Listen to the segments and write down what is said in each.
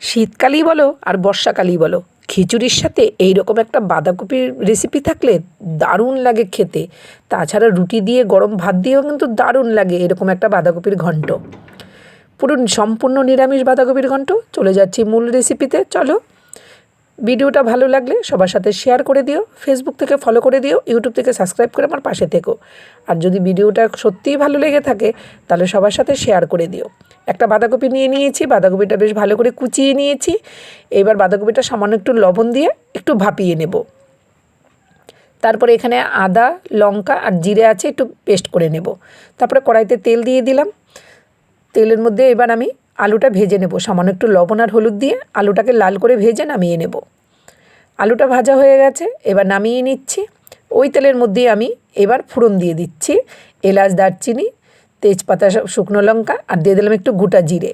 শীতকালেই বলো আর বর্ষাকালেই বলো, খিচুড়ির সাথে এই রকম একটা বাঁধাকপির রেসিপি থাকলে দারুণ লাগে খেতে। তাছাড়া রুটি দিয়ে গরম ভাত দিয়েও কিন্তু দারুণ লাগে এরকম একটা বাঁধাকপির ঘন্ট। পুরো সম্পূর্ণ নিরামিষ বাঁধাকপির ঘন্ট। চলে যাচ্ছি মূল রেসিপিতে, চলো। ভিডিওটা ভালো লাগলে সবার সাথে শেয়ার করে দিও, ফেসবুক থেকে ফলো করে দিও, ইউটিউব থেকে সাবস্ক্রাইব করে আমার পাশে থেকো। আর যদি ভিডিওটা সত্যিই ভালো লেগে থাকে তাহলে সবার সাথে শেয়ার করে দিও। একটা বাঁধাকপি নিয়ে নিয়েছি, বাঁধাকপিটা বেশ ভালো করে কুচিয়ে নিয়েছি। এবার বাঁধাকপিটা সামান্য একটু লবণ দিয়ে একটু ভাপিয়ে নেব। তারপরে এখানে আদা, লঙ্কা আর জিরে আছে, একটু পেস্ট করে নেব। তারপরে কড়াইতে তেল দিয়ে দিলাম। তেলের মধ্যে এবার আমি আলুটা ভেজে নেব। সামান্য একটু লবণ আর হলুদ দিয়ে আলুটাকে লাল করে ভেজে নামিয়ে নেব। আলুটা ভাজা হয়ে গেছে, এবার নামিয়ে নিচ্ছি। ওই তেলের মধ্যেই আমি এবার ফোড়ন দিয়ে দিচ্ছি। এলাচ, দারচিনি, তেজপাতা, শুকনো লঙ্কা আর দিয়ে দিলাম একটু গোটা জিরে।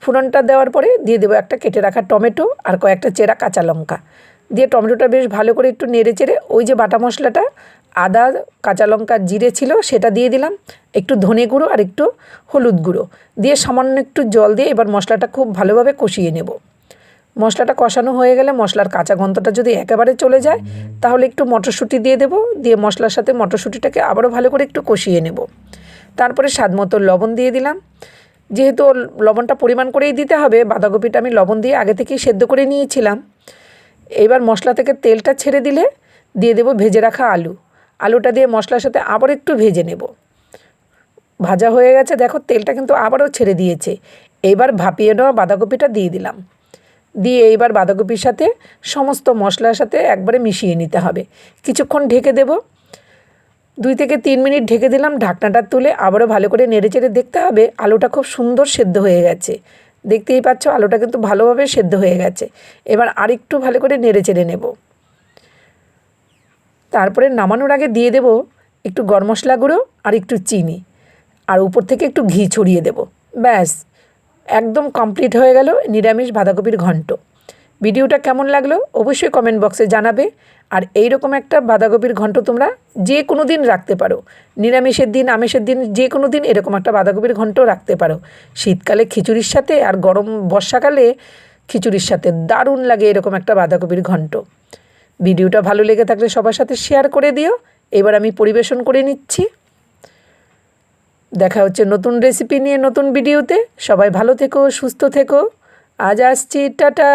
ফোড়নটা দেওয়ার পরে দিয়ে দেবো একটা কেটে রাখা টমেটো আর কয়েকটা চেরা কাঁচা লঙ্কা দিয়ে টমেটোটা বেশ ভালো করে একটু নেড়ে চেড়ে ওই যে বাটা মশলাটা আদা, কাঁচা লঙ্কা, জিরে ছিল সেটা দিয়ে দিলাম। একটু ধনে গুঁড়ো আর একটু হলুদ গুঁড়ো দিয়ে সামান্য একটু জল দিয়ে এবার মশলাটা খুব ভালোভাবে কষিয়ে নেব। মশলাটা কষানো হয়ে গেলে মশলার কাঁচা গন্ধটা যদি একেবারে চলে যায় তাহলে একটু মটরশুঁটি দিয়ে দেবো। দিয়ে মশলার সাথে মটরশুঁটিটাকে আবারও ভালো করে একটু কষিয়ে নেব। তারপরে স্বাদ মতো লবণ দিয়ে দিলাম। যেহেতু লবণটা পরিমাণ করেই দিতে হবে, বাঁধাকপিটা আমি লবণ দিয়ে আগে থেকেই সেদ্ধ করে নিয়েছিলাম। এবার মশলা থেকে তেলটা ছেড়ে দিলে দিয়ে দেবো ভেজে রাখা আলু। আলুটা দিয়ে মশলার সাথে আবার একটু ভেজে নেব। ভাজা হয়ে গেছে, দেখো তেলটা কিন্তু আবারও ছেড়ে দিয়েছে। এবার ভাপিয়ে নেওয়া বাঁধাকপিটা দিয়ে দিলাম। দিয়ে এইবার বাঁধাকপির সাথে সমস্ত মশলার সাথে একবারে মিশিয়ে নিতে হবে। কিছুক্ষণ ঢেকে দেব। 2 থেকে 3 মিনিট ঢেকে দিলাম। ঢাকনাটা তুলে আবারও ভালো করে নেড়েচেড়ে দেখতে হবে আলুটা খুব সুন্দর সেদ্ধ হয়ে গেছে। দেখতেই পাচ্ছ আলুটা কিন্তু ভালোভাবে সেদ্ধ হয়ে গেছে। এবার আরেকটু ভালো করে নেড়েচেড়ে নেব। তারপরে নামানোর আগে দিয়ে দেব একটু গরম মশলা গুঁড়ো আর একটু চিনি, আর উপর থেকে একটু ঘি ছড়িয়ে দেব। ব্যাস, একদম কমপ্লিট হয়ে গেল নিরামিষ বাঁধাকপির ঘন্ট। ভিডিওটা কেমন লাগলো অবশ্যই কমেন্ট বক্সে জানাবে। আর এই রকম একটা বাঁধাকপির ঘন্ট তোমরা যে কোনো দিন রাখতে পারো, নিরামিষের দিন, আমিষের দিন, যে কোনো দিন এরকম একটা বাঁধাকপির ঘন্ট রাখতে পারো। শীতকালে খিচুড়ির সাথে আর গরম বর্ষাকালে খিচুড়ির সাথে দারুণ লাগে এরকম একটা বাঁধাকপির ঘন্ট। ভিডিওটা ভালো লেগে থাকলে সবার সাথে শেয়ার করে দিও। এবার আমি পরিবেশন করে নিচ্ছি। দেখা হচ্ছে নতুন রেসিপি নিয়ে নতুন ভিডিওতে। সবাই ভালো থেকো, সুস্থ থেকো। আজ আসছি, টাটা।